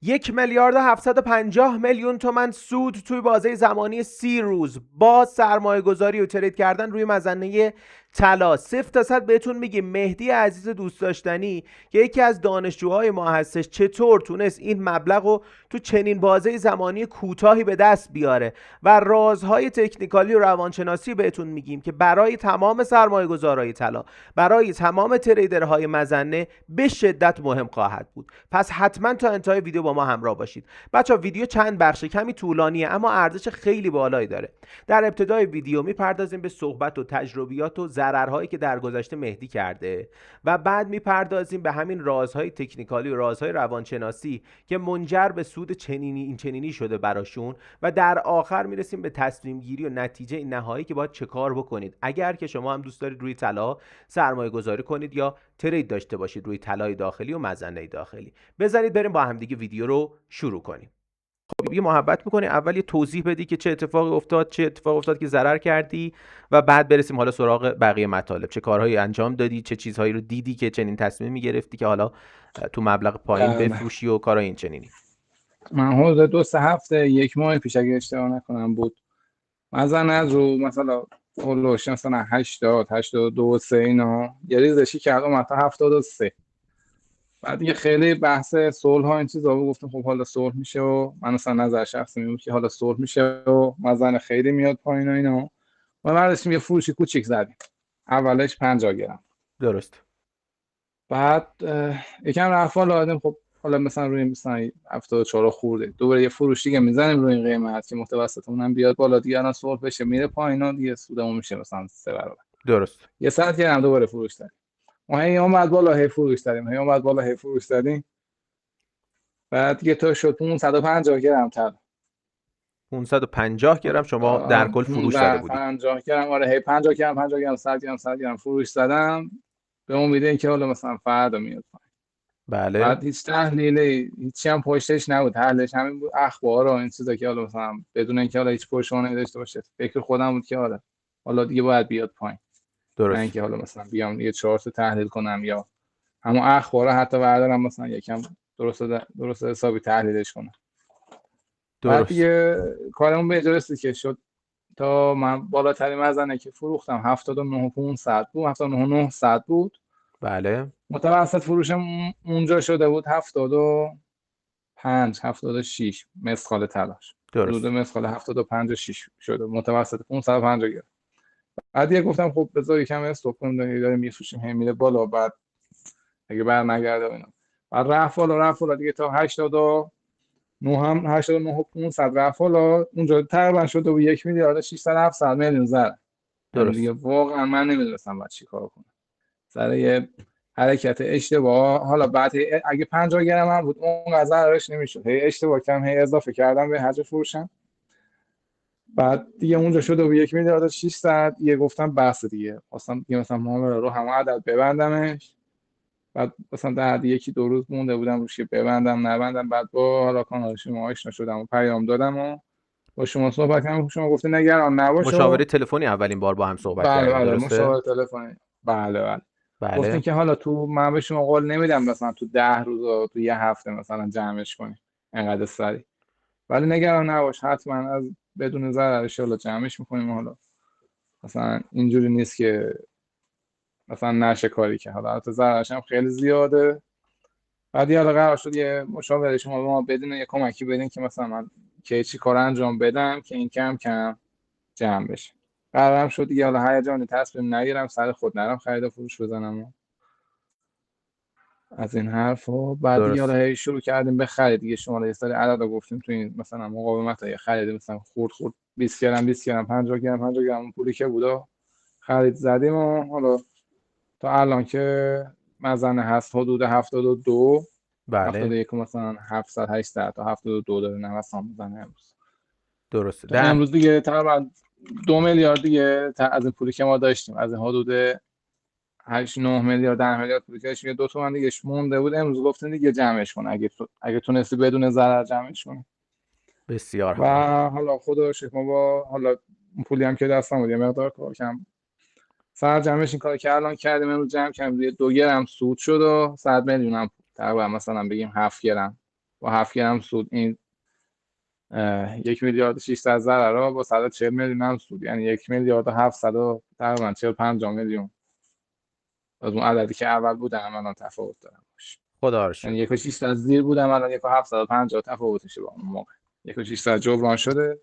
1,750,000,000 تومان سود توی بازه زمانی 30 روز با سرمایه گذاری و ترید کردن روی مظنه طلا. 0 تا 100 بهتون میگیم مهدی عزیز دوست داشتنی که یکی از دانشجوهای ما هستش چطور تونست این مبلغ رو تو چنین بازه زمانی کوتاهی به دست بیاره و رازهای تکنیکالی و روانشناسی بهتون میگیم که برای تمام سرمایه گذارهای طلا، برای تمام تریدرهای مظنه به شدت مهم خواهد بود. پس حتما تا انتهای ویدیو با ما همراه باشید. بچه‌ها ویدیو چند بخشه، کمی طولانیه اما ارزش خیلی بالایی داره. در ابتدای ویدیو میپردازیم به صحبت و تجربیات و ضررهایی که در گذشته مهدی کرده و بعد میپردازیم به همین رازهای تکنیکالی و رازهای روانشناسی که منجر به سود چنینی شده براشون و در آخر میرسیم به تصمیم گیری و نتیجه نهایی که باید چه کار بکنید اگر که شما هم دوست دارید روی طلا سرمایه گذاری کنید یا ترید داشته باشید روی طلای داخلی و مظنه داخلی. بذارید بریم با هم دیگه ویدیو رو شروع کنیم. خب یه محبت میکنی اول یه توضیح بدی که چه اتفاقی افتاد که ضرر کردی و بعد برسیم حالا سراغ بقیه مطالب. چه کارهایی انجام دادی، چه چیزهایی رو دیدی که چنین تصمیمی گرفتی که حالا تو مبلغ پایین بله. بفروشی و کارهای این چنینی. من حدود 2 3 هفته 1 ماه پیش اگه اشتباه نکنم بود مزن از رو مثلا اولوش مثلا 82 3 اینا یه ریزشی کردم تا 73. بعد دیگه خیلی بحث صلح ها این چیزا بود، گفتم خب حالا صلح میشه و من اصلا نظر شخصی میگم که حالا صلح میشه و مزن خیلی میاد پایین و اینا و بعدش یه فروشی کوچیک زدیم. اولش 50 گرم. درست. بعد یکم رفت بالا آدم. خب حالا مثلا روی مثلا 74 خورده دوباره یه فروش دیگه میزنیم روی این قیمت که متوسطمون هم بیاد بالا دیگه، الان صلح بشه میره پایین دیگه سودمون میشه مثلا 3 برابر. درست. یه ساعت گرم دوباره فروش دادیم و هی اومد بالا هی فروش دادیم، هی اومد بالا هی فروش دادیم. بعد دیگه تا شد 550 گرم طلا. 550 گرم شما در کل فروش زده بودی. 550 گرم، آره هی 50 گرم 50 گرم 100 گرم 100 گرم فروش زدم به امید اینکه حالا مثلا فردا میاد. بله. بعد هیچ تحلیلی هیچی هم پشتش نبود، تحلیلش همین بود اخبار و این چیزا که حالا مثلا بدون اینکه حالا هیچ پشتوانه داشته باشه. فکر خودم بود که حالا دیگه باید بیاد پایین، نه درست. اینکه حالا مثلا بیام یه 4 تا تحلیل کنم یا همون اخبار حتی بردارم مثلا یکم درست حسابی تحلیلش کنم. بعد درست. دیگه کارمون به اجاره رسید که شد تا من بالاترین وزنه که فروختم 79,500 بود، 79,900 بود. بله. متوسط فروشم اونجا شده بود 75 76 مسخال تلاش، حدود درست. مسخال 75 و 6 شده، متوسط 550 گرفت. بعد یه گفتم خب بذار یکم استوب کنیم، داره میفروشیم هم میره بالا، بعد اگه برنگرده اینا. بعد رفت بالا دیگه تا 89 هم 89 و 500 رفت بالا، اونجا تقریبا شده بود 1,600,000,000 700,000,000 زر. یعنی دیگه درست. واقعا من نمیدونستم باید چی کار کنم سر یه حرکت اشتباه. حالا بعد اگه 50 گرم هم بود اون ضررش نمیشد، هی اشتباه کردم هی اضافه کردم به حجم فروشم. بعد دیگه اونجا شده بود 1,600,000 یه گفتم بس دیگه اصلا دیگه مثلا معامله رو همون عدد ببندمش. بعد مثلا در 1 2 روز مونده بودم روش ببندم نبندم. بعد با حالا کانال شما آشنا شدم و پیام دادم و با شما صحبت کردم، شما گفته نگران نباش و مشاوره تلفنی اولین بار با هم صحبت بله کردیم، بله درسته؟ مشاور تلفنی. بله. گفتین بله. که حالا من به شما قول نمیدم مثلا تو 10 روز و تو یه هفته مثلا جمعش کنی انقدر سریع، ولی نگران نباش حتما از بدون ضررش حالا جمعش میکنیم. حالا مثلا اینجوری نیست که مثلا نشه کاری که حالا البته ضررش هم خیلی زیاده. بعد حالا قرار شد یه مشاوره شما به ما بدین، یه کمکی بدین که مثلا من که چی کار انجام بدم که این کم کم جمع بشه. قرارم شد دیگه حالا هیجانی تصمیم نگیرم سر خود نرم خرید و فروش بزنم از این حرفا. بعد دیگه حالا درست. هی شروع کردیم به خرید دیگه. شما یه سری عدد رو گفتیم تو این مثلا مقاومت های خرید مثلا خورد 20 گرم 20 گرم 50 گرم 50 گرم اون پولی که بودا خرید زدیم و حالا تا الان که مزنه هست حدود 72 بله. 71 مثلا 700 800 تا 72 داره نوسان میزنه امروز. درسته. تا امروز دیگه تقریبا 2 میلیارد دیگه از این پولی که ما داشتیم از این حدود 8 9 میلیارد 10 میلیارد پولی که داشتیم 2 تومن دیگه مونده بود. امروز گفتن دیگه جمعش کن اگه تونستی بدون ضرر جمعش کن. بسیار و خوب. حالا خدا رو شکر ما با حالا اون پولی هم که دستم بود یه مقدار کار کم سر جمعش این کار که الان کردیم امروز جمع کردیم 2 گرم سود شد و 100 میلیون هم تقریبا مثلا بگیم 7 گرم با 7 گرم سود این 1,600,000 ضرر رو با 140 میلیون هم سود، یعنی 1,700,000 و تقریبا 45 میلیون از اون عددی که اول بودن الان تفاوت دارن باشه. خدا رو یعنی شکر. 1,600 زیر بودم الان 1,750 تفاوتشه با اون موقع. 1,600 جبران شده،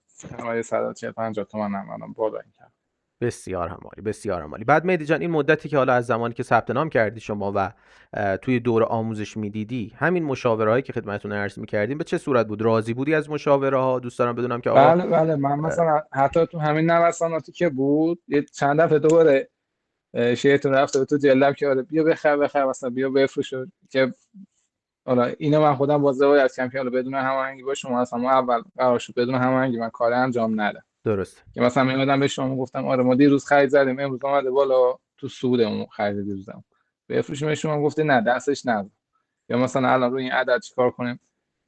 سرمایه 140-150 تومن هم الان بالا این کرد. بسیار هم عالی، بسیار هم عالی. بعد مهدی جان این مدتی که حالا از زمانی که ثبت نام کردی شما و توی دور آموزش میدیدی، همین مشاوره هایی که خدمتتون عرض میکردیم به چه صورت بود؟ راضی بودی از مشاوره ها؟ دوست دارم بدونم که آقا بله بله، من مثلا حتی تو همین نوساناتی که بود یه چند دفعه دوباره شیطون رفته به تو جلب که آره بیا بخر مثلا بیا بفروش، که حالا اینو من خودم با روایت کردم که حالا بدون هماهنگی با شما اصلا ما اول قرار شد بدون هماهنگی من کار انجام ندم. درست. که مثلا میادم به شما گفتم آره ما دیروز خرید زدیم امروز اومده بالا تو سودمون خرید دیروزم بفروشیم، به شما گفته نه دستش نذار، یا مثلا الان روی این عدد چیکار کنیم.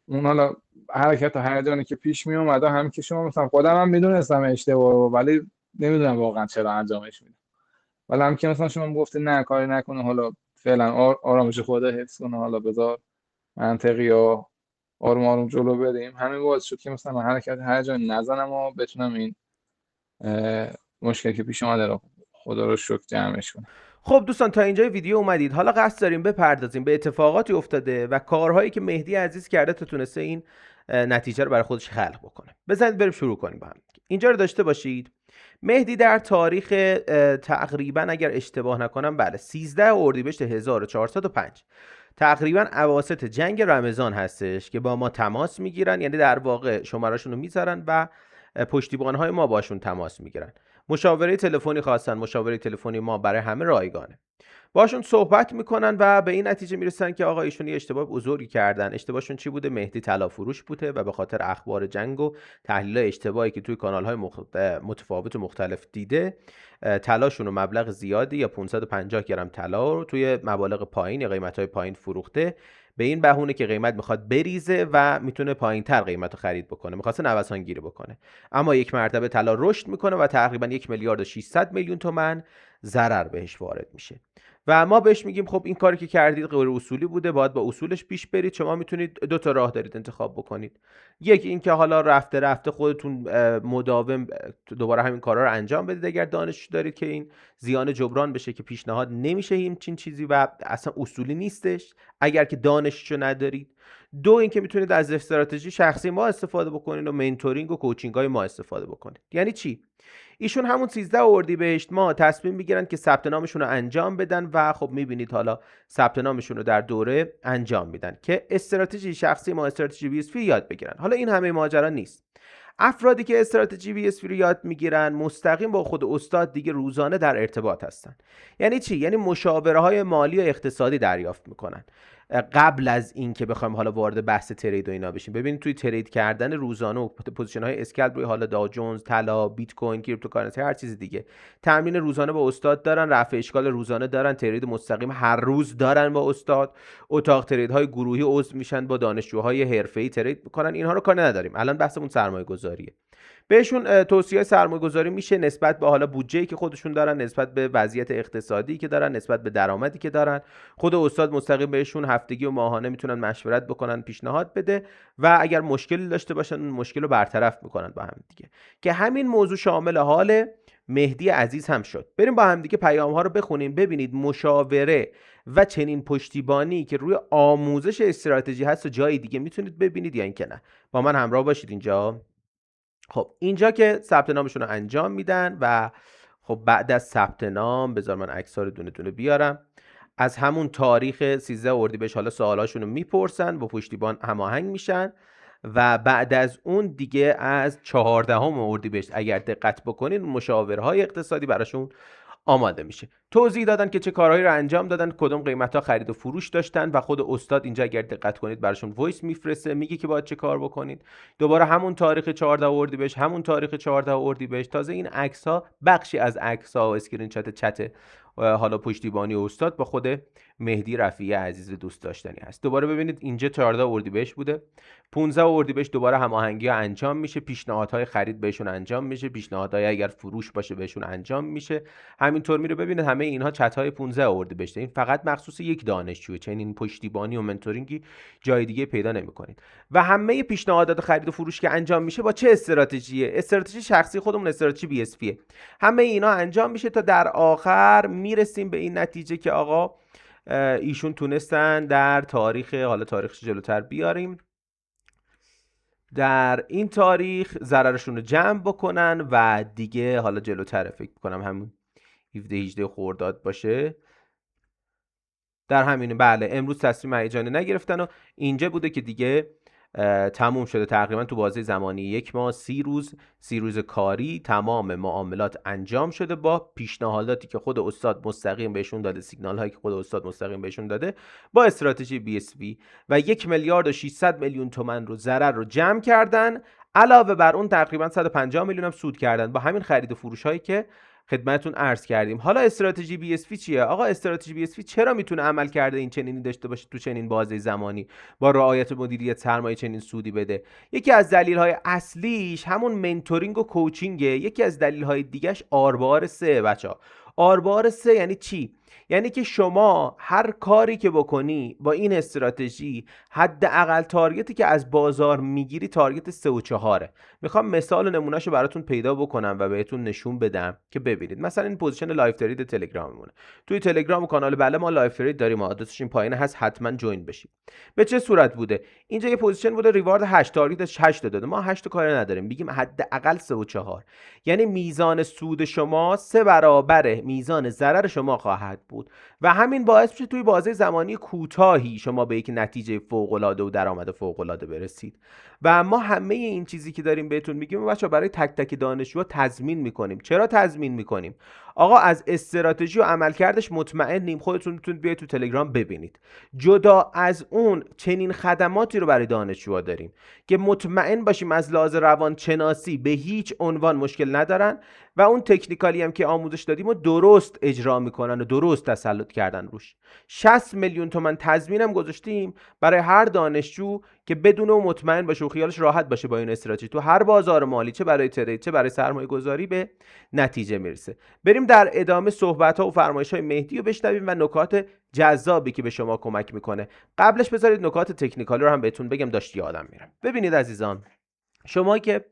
اون حالا حرکت و هیجانی که پیش می اومد هم که شما مثلا خودم هم میدونستم اشتباهه ولی نمیدونم واقعا چرا انجامش میدم، ولی هم که مثلا شما گفته نه کاری نکنه، حالا فعلا آرامش خودت حفظ کنه، حالا بذار منطقی و آروم آروم جلو بریم، همین باعث شد که مثلا حرکت هیجانی نزنم و بتونم این مشکلی که پیش اومده رو خدا رو شکر جمعش کنم. خب دوستان تا اینجای ویدیو اومدید، حالا قصد داریم بپردازیم به اتفاقاتی افتاده و کارهایی که مهدی عزیز کرده تا تونسته این نتیجه رو برای خودش خلق بکنه. بزنید بریم شروع کنیم با هم. اینجا رو داشته باشید. مهدی در تاریخ تقریبا اگر اشتباه نکنم بله 13 اردیبهشت 1405 تقریبا اواسط جنگ رمضان هستش که با ما تماس میگیرن، یعنی در واقع شماره‌شون رو میذارن و پشتیبان‌های ما باشون تماس میگیرن. مشاوره تلفنی خواستن، مشاوره تلفنی ما برای همه رایگانه. باشون صحبت میکنن و به این نتیجه میرسن که آقا ایشون یه اشتباه بزرگی کردن. اشتباهشون چی بوده؟ مهدی طلا فروش بوده و به خاطر اخبار جنگ و تحلیل اشتباهی که توی کانال‌های متفاوت و مختلف دیده، طلاشون رو مبلغ زیادی یا 550 گرم طلا رو توی مبالغ پایین یا قیمت‌های پایین فروخته، به این بهونه که قیمت میخواد بریزه و میتونه پایینتر قیمت رو خرید بکنه، میخواسته نوسان گیری بکنه. اما یک مرتبه طلا رشد میکنه و تقریبا 1,600,000,000 تومان ضرر بهش وارد میشه و ما بهش میگیم خب این کاری که کردید غیر اصولی بوده، باید با اصولش پیش برید. شما میتونید دو تا راه دارید انتخاب بکنید. یکی این که حالا رفته رفته خودتون مداوم دوباره همین کارا رو انجام بدید اگر دانش دارید که این زیان جبران بشه، که پیشنهاد نمیشه همچین چیزی و اصلا اصولی نیستش اگر که دانششو ندارید. دو اینکه میتونید از استراتژی شخصی ما استفاده بکنید و منتورینگ و کوچینگ های ما استفاده بکنید. یعنی چی؟ ایشون همون 13 اردیبهشت ما تصمیم میگیرن که ثبت نامشون رو انجام بدن و خب میبینید حالا ثبت نامشون رو در دوره انجام میدن که استراتژی شخصی ما، استراتژی VSP یاد بگیرن. حالا این همه ماجرا نیست. افرادی که استراتژی VSP رو یاد میگیرن مستقیم با خود استاد دیگه روزانه در ارتباط هستن. یعنی چی؟ یعنی مشاوره های مالی و اقتصادی دریافت میکنن قبل از اینکه بخوایم حالا وارد بحث ترید و اینا بشیم. ببینید توی ترید کردن روزانه و پوزیشن های اسکلپ روی حالا داو جونز، طلا، بیت کوین، کریپتوکارنسی، هر چیز دیگه، تمرین روزانه با استاد دارن، رفع اشکال روزانه دارن، ترید مستقیم هر روز دارن با استاد، اتاق ترید های گروهی عضو میشن، با دانشجوهای حرفه‌ای ترید میکنن. اینها رو کار نداریم، الان بحثمون سرمایه‌گذاریه. بهشون توصیه سرمایه‌گذاری میشه نسبت به حالا بودجه‌ای که خودشون دارن، نسبت به وضعیت اقتصادی که دارن، نسبت به درآمدی که دارن. خود استاد مستقیم بهشون هفتگی و ماهانه میتونن مشورت بکنن، پیشنهاد بده و اگر مشکلی داشته باشن اون مشکل رو برطرف میکنن با هم دیگه. که همین موضوع شامل حال مهدی عزیز هم شد. بریم با هم دیگه پیام ها رو بخونیم ببینید مشاوره و چنین پشتیبانی که روی آموزش استراتژی هست و جای دیگه میتونید ببینید یا اینکه نه. با من همراه باشید اینجا. خب اینجا که ثبت نامشون رو انجام میدن و خب بعد از ثبت نام بذار من عکس‌ها رو دونه دونه بیارم. از همون تاریخ 13 اردیبهشت حالا سوالاشون رو میپرسن، با پشتیبان هماهنگ میشن و بعد از اون دیگه از 14 اردیبهشت اگر دقت بکنین مشاورهای اقتصادی براشون آماده میشه. توضیح دادن که چه کارهایی رو انجام دادن، کدوم قیمت‌ها خرید و فروش داشتن و خود استاد اینجا اگر دقت کنید براشون وایس میفرسته، میگه که باید چه کار بکنید. دوباره همون تاریخ 14 اردیبهشت، همون تاریخ 14 اردیبهشت. تازه این عکس‌ها بخشی از عکس‌ها و اسکرین چت حالا پشتیبانی استاد با خود مهدی رفیعی عزیز دوست داشتنی هست. دوباره ببینید اینجا 14 اردیبهشت بوده، 15 اردیبهشت دوباره هماهنگی ها انجام میشه، پیشنهادهای خرید بهشون انجام میشه، پیشنهادهای اگر فروش باشه بهشون انجام میشه. همینطور میره ببینید همه اینها چت‌های 15 اردیبهشت. این فقط مخصوص یک دانشجوه، چنین پشتیبانی و منتورینگی جای دیگه پیدا نمی‌کنید. و همه پیشنهادات خرید و فروش که انجام میشه با چه استراتژیه؟ استراتژی شخصی خودمون، استراتژی BSV. همه اینا انجام میشه تا در آخر میرسیم به این نتیجه که آقا ایشون تونستن در تاریخ، حالا تاریخش جلوتر بیاریم، در این تاریخ ضررشون رو جمع بکنن و دیگه حالا جلوتر فکر کنم همون 17-18 خرداد باشه، در همین بله امروز تصمیم هیجانی نگرفتن و اینجا بوده که دیگه تموم شده تقریبا تو بازه زمانی 1 ماه 30 روز کاری تمام معاملات انجام شده با پیشنهاداتی که خود استاد مستقیم بهشون داده، سیگنال هایی که خود استاد مستقیم بهشون داده با استراتژی BSV و 1 میلیارد و 600 میلیون تومان رو ضرر رو جمع کردن. علاوه بر اون تقریبا 150 میلیون هم سود کردن با همین خرید و فروش هایی که خدمتتون عرض کردیم. حالا استراتژی BSV چیه؟ آقا استراتژی BSV چرا میتونه عمل کرده این چنینی داشته باشه تو چنین بازه زمانی با رعایت مدیریت سرمایه چنین سودی بده؟ یکی از دلایل اصلیش همون منتورینگ و کوچینگه. یکی از دلایل دیگه‌اش آربار 3 بچا. آربار 3 یعنی چی؟ یعنی که شما هر کاری که بکنی با این استراتژی حداقل تارگتی که از بازار میگیری تارگت 3 و 4. میخوام مثال و نمونهشو براتون پیدا بکنم و بهتون نشون بدم که ببینید. مثلا این پوزیشن لایف ترید تلگراممونه. توی تلگرام کانال بله ما لایف ترید داریم، آدرسش این پایین هست، حتما جوین بشید. به چه صورت بوده؟ اینجا یه پوزیشن بوده ریوارد 8، تارگتش 8 داده. ما 8 کاری نداریم، میگیم حداقل 3 و 4. یعنی میزان سود شما 3 برابر میزان ضرر شما خواهد بود و همین باعث میشه توی بازه زمانی کوتاهی شما به یک نتیجه فوق‌العاده و درآمد فوق‌العاده برسید. و ما همه این چیزی که داریم بهتون میگیم بچا برای تک تک دانشجوها تضمین میکنیم. چرا تضمین میکنیم؟ آقا از استراتژی و عملکردش مطمئنیم، خودتون میتونید بیاید تو تلگرام ببینید. جدا از اون چنین خدماتی رو برای دانشجوها داریم که مطمئن باشیم از لحاظ روانشناسی به هیچ عنوان مشکل ندارن و اون تکنیکالی هم که آموزش دادیم و درست اجرا میکنن و درست تسلط کردن روش. 60 میلیون تومان تضمینم گذاشتیم برای هر دانشجو که بدون و مطمئن باشه و خیالش راحت باشه با این استراتژی تو هر بازار مالی، چه برای ترید چه برای سرمایه گذاری، به نتیجه میرسه. بریم در ادامه صحبت ها و فرمایش های مهدی رو بشنویم و نکات جذابی که به شما کمک میکنه. قبلش بذارید نکات تکنیکالی رو هم بهتون بگم، داشت یادم میرم. ببینید عزیزان، شما که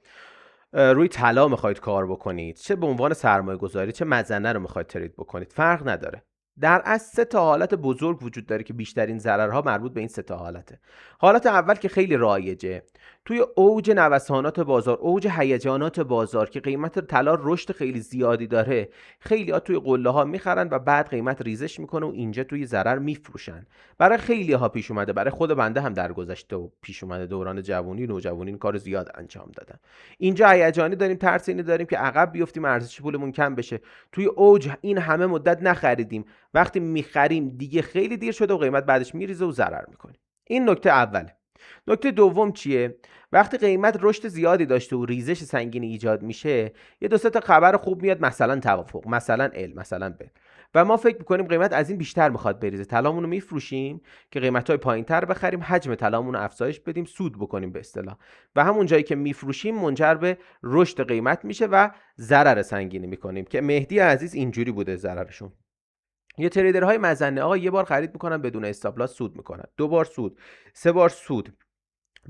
روی طلا میخواید کار بکنید، چه به عنوان سرمایه گذاری چه مزنه رو میخواید ترید بکنید، فرق نداره. در اصل 3 تا حالت بزرگ وجود داره که بیشترین ضررها مربوط به این 3 تا حالته. حالت اول که خیلی رایجه، توی اوج نوسانات بازار، اوج هیجانات بازار که قیمت طلا رشد خیلی زیادی داره، خیلی‌ها توی قله ها میخرن و بعد قیمت ریزش میکنه و اینجا توی ضرر میفروشن. برای خیلی‌ها پیش اومده، برای خود بنده هم در گذشته و پیش اومده، دوران جوانی نوجوانی این کار زیاد انجام دادم. اینجا هیجانی داریم، ترس اینو داریم که عقب بیفتیم، ارزش پولمون کم بشه. توی اوج این همه مدت نخریدیم، وقتی میخریم دیگه خیلی دیر شده و قیمت بعدش میریزه و ضرر میکنیم. این نکته اوله. نکته دوم چیه؟ وقتی قیمت رشد زیادی داشته و ریزش سنگینی ایجاد میشه، یه 2 تا خبر خوب میاد، مثلا توافق، مثلا مثلا ب، و ما فکر میکنیم قیمت از این بیشتر میخواد بریزه، طلامون رو میفروشیم که قیمت‌های پایین‌تر بخریم، حجم طلامون رو افزایش بدیم، سود بکنیم به اصطلاح، و همون جایی که میفروشیم منجر به رشد قیمت میشه و ضرر سنگینی میکنیم که مهدی عزیز اینجوری بوده ضررشون. یه تریدرهای مزنه آقا یه بار خرید میکنن بدون استاپ لاس سود میکنن، 2 بار سود، 3 بار سود،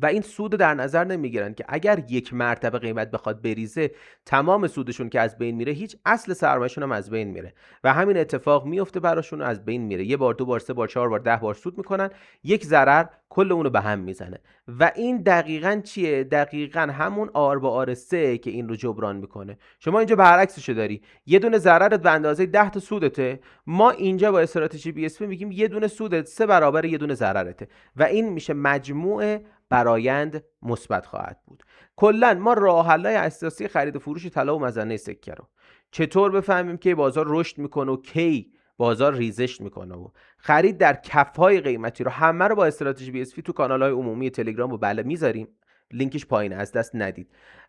و این سود در نظر نمیگیرن که اگر 1 مرتبه قیمت بخواد بریزه تمام سودشون که از بین میره، هیچ اصل سرمایه‌شون هم از بین میره و همین اتفاق میفته براشون، از بین میره. 1 بار 2 بار 3 بار 4 بار 10 بار سود میکنن، 1 ضرر کل اونو به هم میزنه و این دقیقاً چیه؟ دقیقاً همون آر با آر 3 که این رو جبران میکنه. شما اینجا برعکسشو داری، یه دونه ضررت به اندازه 10 تا سودته، ما اینجا با استراتژی BSV میگیم یه دونه سودت 3 برابر یه دونه ضررته و این میشه مجموع برآیند مثبت خواهد بود. کلا ما راه حل‌های اساسی خرید و فروش طلا و مزنه سکه رو چطور بفهمیم که بازار رشد میکنه و کی بازار ریزش میکنه و خرید در کف‌های قیمتی رو همه رو با استراتژی BSV تو کانال‌های عمومی تلگرام و بله میذاریم، لینکش پایین، از دست ندید.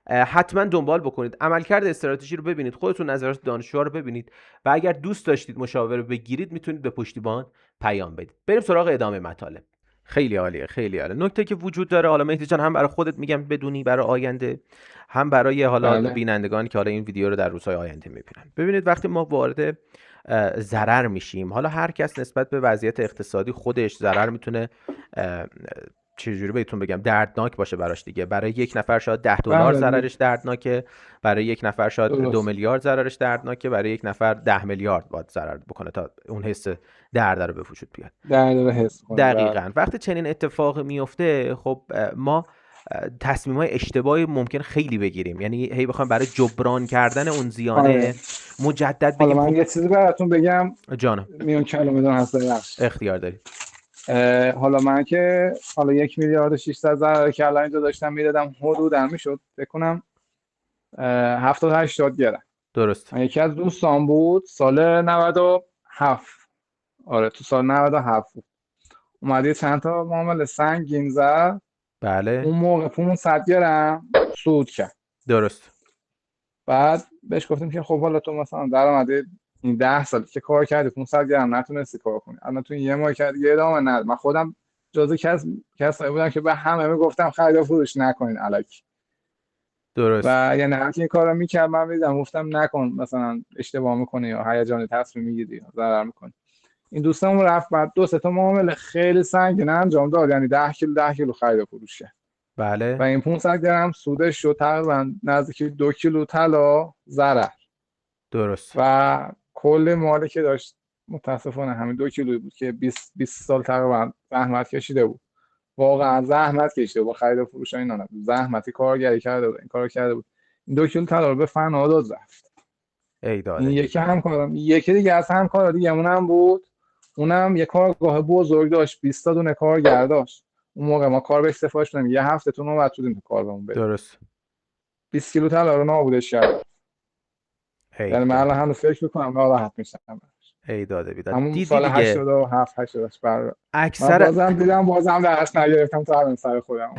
حتما دنبال بکنید، عملکرد استراتژی رو ببینید، خودتون نظرات دانشجوها رو ببینید و اگر دوست داشتید مشاوره بگیرید میتونید به پشتیبان پیام بدید. بریم سراغ ادامه مطالب. خیلی عالیه، خیلی عالیه. نکته که وجود داره، حالا مهدی جان هم برای خودت میگم بدونی، برای آینده، هم برای حالا بینندگانی که حالا این ویدیو رو در روزهای آینده میبینن. ببینید وقتی ما وارد ضرر میشیم. حالا هر کس نسبت به وضعیت اقتصادی خودش ضرر میتونه چجوری بهتون بگم دردناک باشه براش دیگه. برای یک نفر شاید $10 ضررش دردناکه، برای یک نفر شاید 2 میلیارد ضررش دردناکه، برای یک نفر 10 میلیارد باید ضرر بکنه تا اون حس درد رو به وجود بیاد. درد رو حس کنه. دقیقاً. وقتی چنین اتفاقی میفته خب ما تصمیم‌های اشتباهی ممکن خیلی بگیریم، یعنی هی بخوایم برای جبران کردن اون زیانه مجدد بگیم. حالا من یه چیزی براتون بگم جانم میون کلمه هست اختیار دارید. حالا من که حالا 1 میلیارد و 600 ضرر که الان اینجا داشتم میدادم حدوداً میشد فکر کنم 70-80 گرم. درست. یکی از دوستان بود سال 97 آره تو سال 97 بود اومد چند تا معامله سنگین زد. بله. اون موقع 500 گرم سود کرد. درست. بعد بهش گفتیم که خب حالا تو مثلا درآمد این 10 سال که کار کردی 500 گرم نتونستی کار کنی، الان تو یه ماه کردی یه ادامه نداد. من خودم جزو کسایی بودم که به همه میگفتم خرید و فروش نکنین الکی. درست. و یعنی هر کی این کارو میکرد من میدم گفتم نکن، مثلا اشتباه میکنی یا هیجانی تصمیم میگیری یا ضرر میکنی. این دوستم رفت بعد 2-3 تا معامله خیلی سنگین انجام داد، یعنی 10 کیلو خرید و فروش کرد. بله. و این 500 گرم سودش شد تقریبا نزدیک 2 کیلو طلا ضرر. درست. و کل مالی که داشت متاسفانه همین 2 کیلو بود که 20 سال تقریبا زحمت کشیده بود. واقعا زحمت کشیده بود، خرید و فروش اینا نه، زحمتی کارگری کرده بود، این کارو کرده بود. این 2 کیلو طلا رو به فنا داد رفت. ای داده. این یکی همکارم، یکی دیگه از همکارا دیگه‌مون هم بود، اونم یه کارگاه بزرگ داشت، 20 تا دونه کارگر داشت. اون موقع ما کار بهش سفارش دادیم، یه هفته تو نوبت شدیم تو کار بهمون بده. درست. 20 کیلو طلا رو نابودش کرد. یعنی من الان هم فکر می‌کنم ناراحت میشم. ای داده بیداد. همون سال 87 88 برای اکثر بازم درش نگرفتم تا الان سر خودم.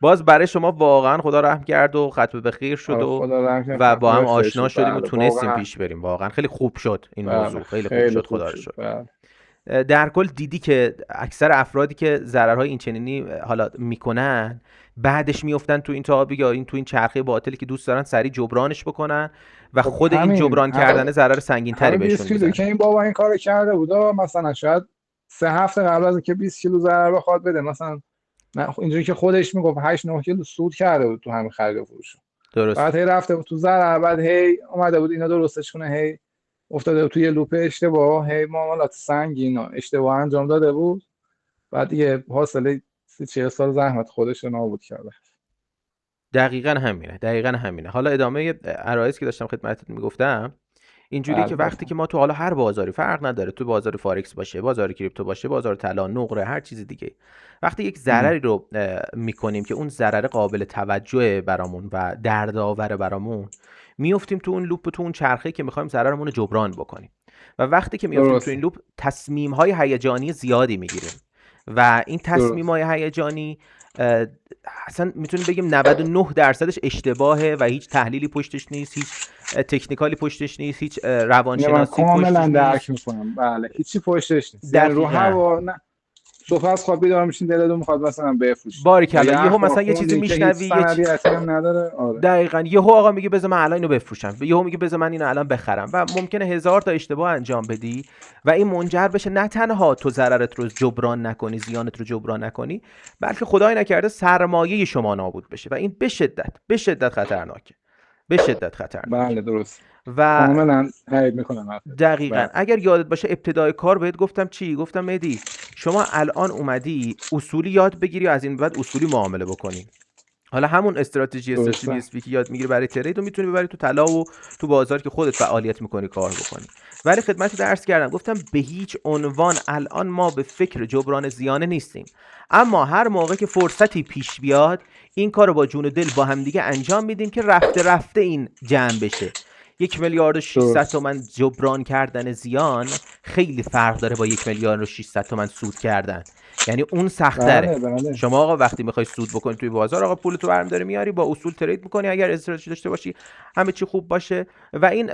باز برای شما واقعا خدا رحم کرد و ختم به خیر شد و با هم آشنا شدیم و تونستیم پیش بریم. واقعا خیلی خوب شد این موضوع، خیلی خوب شد، خدا رو شکر. در کل دیدی که اکثر افرادی که ضررهای این چنینی حالا میکنن بعدش میافتن تو این تعابی یا این تو این چرخه باطلی که دوست دارن سریع جبرانش بکنن و خود این جبران کردن ضرر سنگین تری بهشون میزنه. که این بابا این کارو کرده بود مثلا شاید 3 هفته قبل از اینکه 20 کیلو ضرر بخواد بده، مثلا اینجوری که خودش میگفت 8-9 کیلو سود کرده بود تو همین خرید و فروش. درست. بعد هی رفته بود تو ضرر، بعد هی اومده بود اینا درستش کنه، هی افتاده بود توی لوپ اشتباه، هی معاملات سنگین و اشتباه انجام داده بود. بعد دیگه حاصل 30-40 سال زحمت خودش رو نابود کرده. دقیقاً همینه. حالا ادامه عرایضی که داشتم خدمتتون میگفتم اینجوری که وقتی که ما تو حالا هر بازاری فرق نداره، تو بازار فارکس باشه، بازار کریپتو باشه، بازار طلا، نقره، هر چیز دیگه، وقتی یک ضرری رو میکنیم که اون ضرر قابل توجه برامون و دردآور برامون، میافتیم تو اون لوپ، تو اون چرخه که میخوایم ضررمون رو جبران بکنیم. و وقتی که میافتیم تو این لوپ تصمیم‌های هیجانی زیادی میگیریم و این تصمیم‌های هیجانی اصلا میتونیم بگیم 99% اشتباهه و هیچ تحلیلی پشتش نیست، هیچ تکنیکالی پشتش نیست، هیچ روانشناسی پشتش نیست. بله هیچی پشتش نیست. رو هوا نه صبح از خواب بیدار میشین دلتون میخواد مثلا بفروشید. باریکلا یهو مثلا یه چیزی میشنوی سندیتی هم نداره. دقیقاً یهو آقا میگه بذار من الان اینو بفروشم، یهو میگه بذار من اینو الان بخرم و ممکنه 1000 تا اشتباه انجام بدی و این منجر بشه نه تنها تو ضررت رو جبران نکنی، زیانت رو جبران نکنی، بلکه خدای نکرده سرمایه شما نابود بشه و این به شدت خطرناکه. بله درست. و کاملا تایید میکنم. دقیقاً اگر یادت باشه ابتدای کار بهت گفتم چی؟ گفتم مهدی شما الان اومدی اصولی یاد بگیری و از این بعد اصولی معامله بکنی. حالا همون استراتژی SSBSP که یاد میگیری برای ترید رو میتونی ببری تو طلا و تو بازار که خودت فعالیت میکنی کار بکنی. ولی خدمت درس کردم، گفتم به هیچ عنوان الان ما به فکر جبران زیانه نیستیم، اما هر موقع که فرصتی پیش بیاد این کار رو با جون و دل با هم دیگه انجام میدیم که رفته این جمع بشه. 1 میلیارد و 600 تومن جبران کردن زیان خیلی فرق داره با 1 میلیارد و 600 تومن سود کردن. یعنی اون سخت‌تره. بله شما آقا وقتی میخوای سود بکنی توی بازار، آقا پولتو برمی‌داری میاری، با اصول ترید میکنی، اگر استراتژی داشته باشی همه چی خوب باشه و این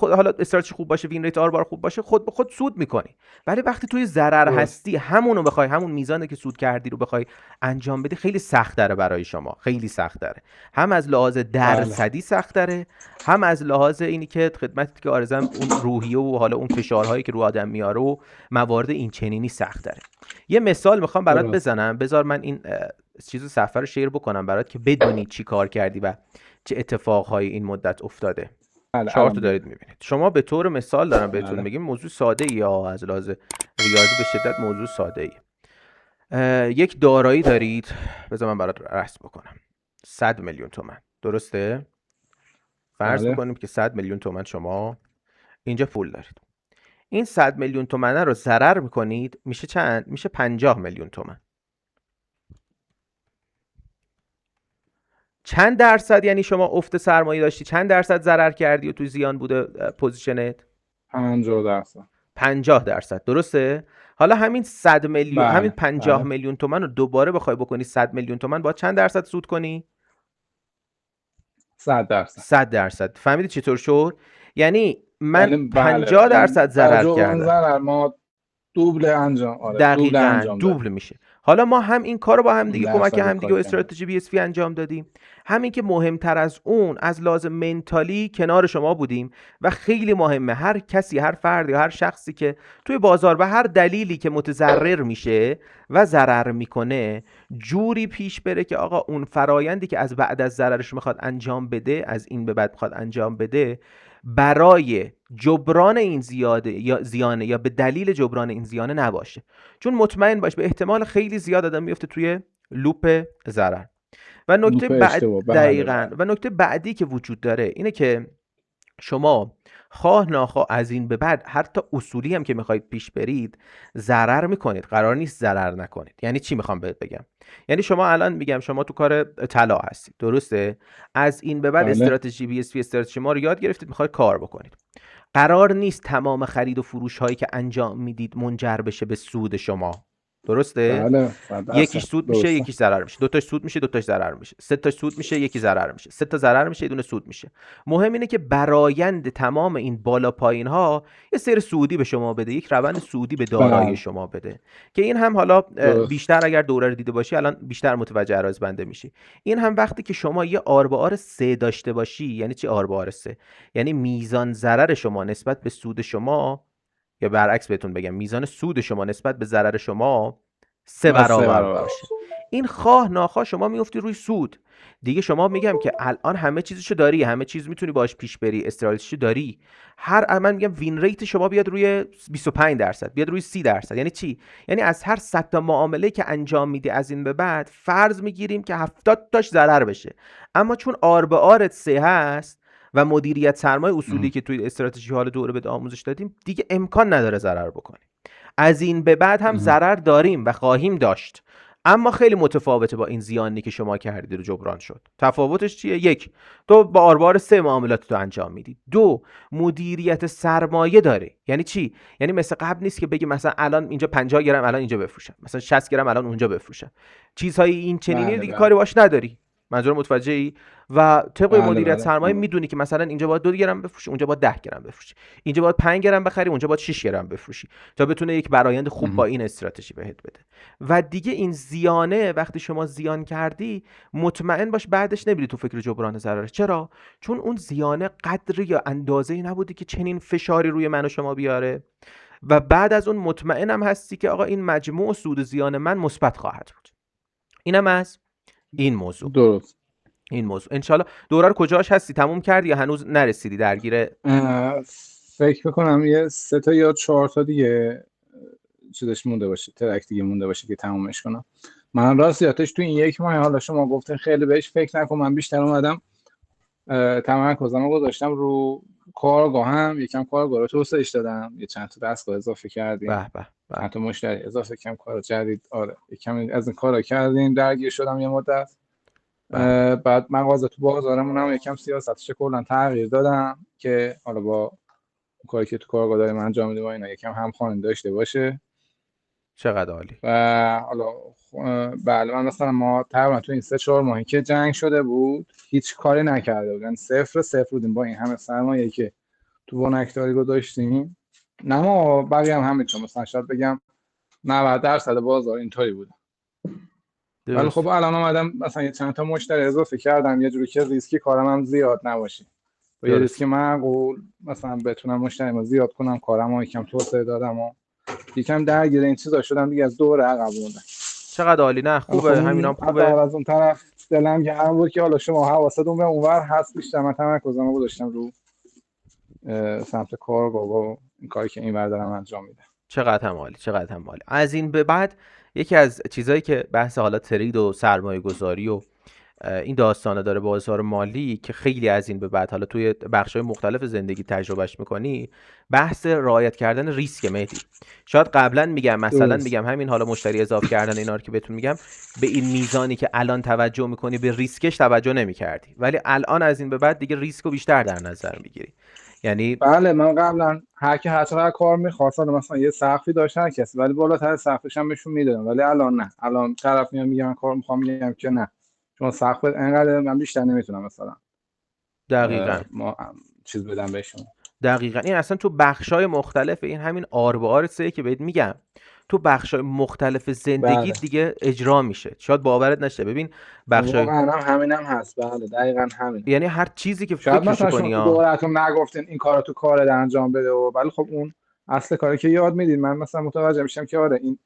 حالا استراتژی خوب باشه، وین ریت آر بار خوب باشه، خود به خود سود میکنی. ولی وقتی توی ضرر درست. هستی، همونو بخوای، همون میزانی که سود کردی رو بخوای انجام بدی، خیلی سخت‌تره برای شما، خیلی سخت‌تره. هم از لحاظ بله درصدی سخت‌تره، هم از لحاظ اینی که خدمتی که آرزم اون روحیه و حالا اون فشارهایی که رو آدم میاره و موارد این چنینی سخت‌تره. یه مثال میخوام برات درست. بزنم، بذار من این چیز صفحه رو شیر بکنم برات که بدونی چی کار کردی و چه اتفاقهایی این مدت افتاده. بله چارت رو الان دارید میبینید. شما به طور مثال دارم بهتون بله میگم، موضوع ساده ای یا از لحاظ ریاضی به شدت موضوع ساده ای. یک دارایی دارید، بذار من برات رسم بکنم. 100 میلیون تومان، درسته؟ فرض بله بکنیم که 100 میلیون تومان شما اینجا پول دارید. این 100 میلیون تومانه رو ضرر میکنید، میشه چند؟ میشه 50 میلیون تومان. چند درصد یعنی شما افت سرمایه داشتی، چند درصد ضرر کردی و تو زیان بوده پوزیشنت؟ 50%. 50%، درسته؟ حالا همین 100 میلیون، همین بله 50 بله میلیون تومان رو دوباره بخوای بکنی 100 میلیون تومان، با چند درصد سود کنی؟ 100%. 100%. فهمیدی چطور شد؟ یعنی من یعنی بله 50% ضرر توجه به اون کردم. ضرر ما دوبل انجام دوبل دقیقاً انجام دوبل دادیم. میشه. حالا ما هم این کار رو با هم دیگه، کمک درصد هم دیگه و کاری کردن. استراتژی بی اس پی انجام دادیم. همین که مهمتر از اون، از لازم منتالی کنار شما بودیم و خیلی مهمه هر کسی، هر فردی، هر شخصی که توی بازار به هر دلیلی که متضرر میشه و ضرر میکنه، جوری پیش بره که آقا اون فرایندی که از بعد از ضررش میخواد انجام بده، از این به بعد میخواد انجام بده، برای جبران این زیانه یا به دلیل جبران این زیانه نباشه. چون مطمئن باش به احتمال خیلی زیاد آدم میفته توی لوپ ضرر. و نکته لوپ اشتباه. بله دقیقاً، بله و نکته بعدی که وجود داره اینه که شما خواه ناخواه از این به بعد حتی اصولی هم که میخواید پیش برید ضرر میکنید، قرار نیست ضرر نکنید. یعنی چی میخوام بهت بگم؟ یعنی شما الان میگم شما تو کار طلا هستید، درسته؟ از این به بعد بله استراتژی بی اس پی، استراتژی ما رو یاد گرفتید، میخواید کار بکنید. قرار نیست تمام خرید و فروش هایی که انجام میدید منجر بشه به سود شما، درسته؟ بله یکیش 100% سود میشه، درسته. یکیش ضرر میشه، دو تاش سود میشه، دو تاش ضرر میشه، سه تاش سود میشه، یکی ضرر میشه، سه تا ضرر میشه، یه دونه سود میشه. مهم اینه که برایند تمام این بالا پایین ها یه سری سودی به شما بده، یک روند سودی به دارایی بله شما بده، که این هم حالا درست. بیشتر اگر دوره رو دیده باشی الان بیشتر متوجه عرض بنده میشی. این هم وقتی که شما یه آر به آر 3 داشته باشی. یعنی چی آر به آر 3؟ یعنی میزان ضرر شما نسبت به سود شما، یا برعکس بهتون بگم میزان سود شما نسبت به ضرر شما 3 از سه برابر برابر باشه. این خواه ناخواه شما میفتی روی سود دیگه. شما میگم که الان همه چیزشو داری، همه چیز میتونی باش پیش بری، استراتژیشو داری. من میگم وین ریت شما بیاد روی 25%، بیاد روی 30%. یعنی چی؟ یعنی از هر 100 تا معامله که انجام میدی از این به بعد فرض میگیریم که 70 تاش ضرر بشه. اما چون آر به آرت 3 هست و مدیریت سرمایه اصولی که توی استراتژی حال دوره بده آموزش دادیم، دیگه امکان نداره ضرر بکنیم. از این به بعد هم ضرر داریم و خواهیم داشت، اما خیلی متفاوته با این زیانی که شما کردید رو جبران شد. تفاوتش چیه؟ یک، تو با آربار 3 معاملات تو انجام میدی. دو، مدیریت سرمایه داره. یعنی چی؟ یعنی مثل قبل نیست که بگی مثلا الان اینجا 50 گرم الان اینجا بفروشم، مثلا 60 گرم الان اونجا بفروشم. چیزهای این چنینی بله دیگه بله کاری باش نداری. منظور متوجهی؟ و طبق بله مدیریت بله سرمایه میدونی که مثلا اینجا باید 2 گرم بفروشی، اونجا باید 10 گرم بفروشی، اینجا باید 5 گرم بخری، اونجا باید 6 گرم بفروشی، تا بتونه یک برآیند خوب با این استراتژی بهت بده. و دیگه این زیانه، وقتی شما زیان کردی مطمئن باش بعدش نمیری تو فکر جبران ضررش. چرا؟ چون اون زیانه قدری یا اندازه‌ای نبودی که چنین فشاری روی من و شما بیاره. و بعد از اون مطمئنم هستی که آقا این مجموع سود زیان من مثبت خواهد بود. اینم از این موضوع. درست. این موضوع انشالله. دوره رو کجاش هستی؟ تموم کردی یا هنوز نرسیدی درگیر؟ فکر میکنم یه 3 تا یا 4 تا دیگه چیزش مونده باشه، ترک دیگه مونده باشه که تمومش کنم. من راستیاتش تو این یک ماه، حالا شما گفتین خیلی بهش فکر نکن، من بیشتر اومدم تمرکزمو گذاشتم رو کارگاهم، یکم کارگاه رو توسعهش دادم، یه چند تا دستگاه اضافه کردیم، به به به. چند تا مشتری اضافه کردیم، کار جدید. آره یکم از این کارا کردیم، درگیر شدم یه مدت. بله بعد مغازه تو بازارمون هم یکم سیاستش کلا تغییر دادم که حالا با کاری که تو کارگاه داریم انجام میدیم و اینا یکم همخوانی داشته باشه. چقدر عالی. و حالا بله من مثلا ما تقریبا تو این 3-4 ماهی که جنگ شده بود هیچ کاری نکرده بودن، صفر بودیم با این همه سرمایه که تو بنکداری گذاشتیم. نه ما بقیه هم همینطور، مثلا شاید بگم 90% بازار اینطوری بود. ولی درست. خب الان اومدم مثلا یه چند تا مشتری اضافه کردم یه جوری که ریسکی کارم هم زیاد نباشه، با یه درست. ریسک معقول مثلا بتونم مشتریمو زیاد کنم، کارمو یکم توسعه دادم و یکم درگیر این چیزا شدم دیگه، از دوره عقب موندم. چقدر عالی. نه ولی خب خوبه، همینام خوبه. از اون طرف دلم گرم بود که حالا شما حواستون به اونور هست، بیشتر من تمرکزمو گذاشتم رو سمت کارگاه و این کاری که اینور دارم انجام میدم. چقدر هم عالی، چقدر هم عالی. از این به بعد یکی از چیزایی که بحث حالا ترید و سرمایه گذاری و این داستانه داره، بازار مالی، که خیلی از این به بعد حالا توی بخش‌های مختلف زندگی تجربهش میکنی، بحث رعایت کردن ریسک. مهدی شاید قبلا میگم مثلا درست. میگم همین حالا مشتری اضافه کردن اینا رو که بهتون میگم به این میزانی که الان توجه میکنی به ریسکش توجه نمیکردی، ولی الان از این به بعد دیگه ریسک رو بیشتر در نظر میگیری. یعنی بله من قبلا هر کی هر چقدر کار می‌خواست مثلا یه سقفی داشت هر کسی، ولی بالاتر سقفش هم بهشون میدادم، ولی الان نه. الان طرف میاد میگه من کار می‌خوام، میگم که نه چون سقف اینقدر من بیشتر نمیتونم مثلا دقیقاً ما چیز بدم بهشون. دقیقاً این اصلا تو بخشای مختلف این همین آر به آر سه که بهت میگم تو بخشای مختلف زندگی بله دیگه اجرا میشه. شاید باورت نشه. ببین بخشای، واقعا همینم هست. بله دقیقاً همین. یعنی هر چیزی که شاید فکرشو مثلا شما کنی تو ها. دورتون نگفتین این کارو تو کار انجام بده ولی خب اون اصل کاری که یاد میدین من مثلا متوجه میشم که آره این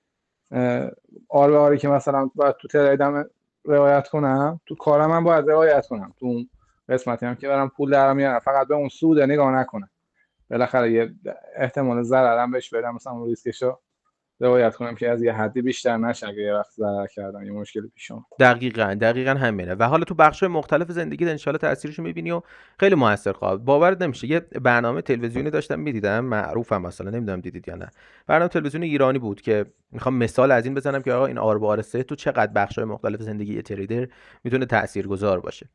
آره آره که مثلا باید تو تریدم رعایت کنم، تو کارم هم باید رعایت کنم، تو اون قسمتی هم که برم پول در میارم فقط به اون سود نگاه نکنم، بالاخره یه احتمال ضررم بهش بدم، مثلا اون ریسکشو رعایت کنم که از یه حدی بیشتر نشه اگه یه وقت ضرر کردم یه مشکلی پیش اومد. دقیقاً همینه. و حالا تو بخشای مختلف زندگی ان شاءالله تاثیرشو میبینی و خیلی موثر خواهد. باورت نمیشه یه برنامه تلویزیونی داشتم میدیدم، معروفم مثلا، نمیدونم دیدید یا نه. برنامه تلویزیونی ایرانی بود که میخوام مثال از این بزنم که آقا این آر به آر سه تو چقدر بخشای مختلف زندگی یه تریدر میتونه تاثیرگذار باشه.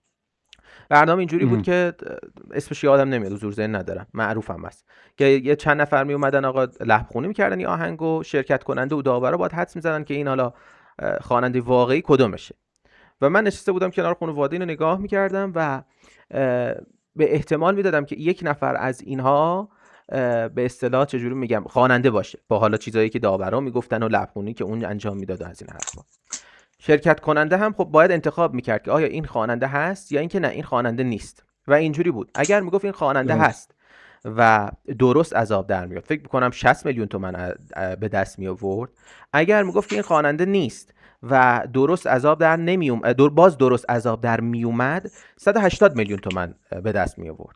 برنامه اینجوری بود که اسمش یادم نمیاد، حضور ذهن ندارم، معروفم هست، که یه چند نفر می اومدن آقا لحن‌خوانی میکردن یه آهنگو، شرکت کننده و داورا باید حدس میزدن که این حالا خواننده واقعی کدومشه. و من نشسته بودم کنار خانواده اینو نگاه میکردم و به احتمال میدادم که یک نفر از اینها به اصطلاح چجوری میگم خواننده باشه، با حالا چیزایی که داورا میگفتن و لحن‌خوانی که اون انجام میداد و از این حرفا. شرکت کننده هم خب باید انتخاب میکرد که آیا این خواننده هست یا اینکه نه این خواننده نیست. و اینجوری بود اگر میگفت این خواننده هست و درست عذاب در میاد، فکر میکنم 60 میلیون تومان به دست می آورد. اگر میگفت که این خواننده نیست و درست عذاب در باز درست عذاب در می اومد، 180 میلیون تومان به دست می آورد.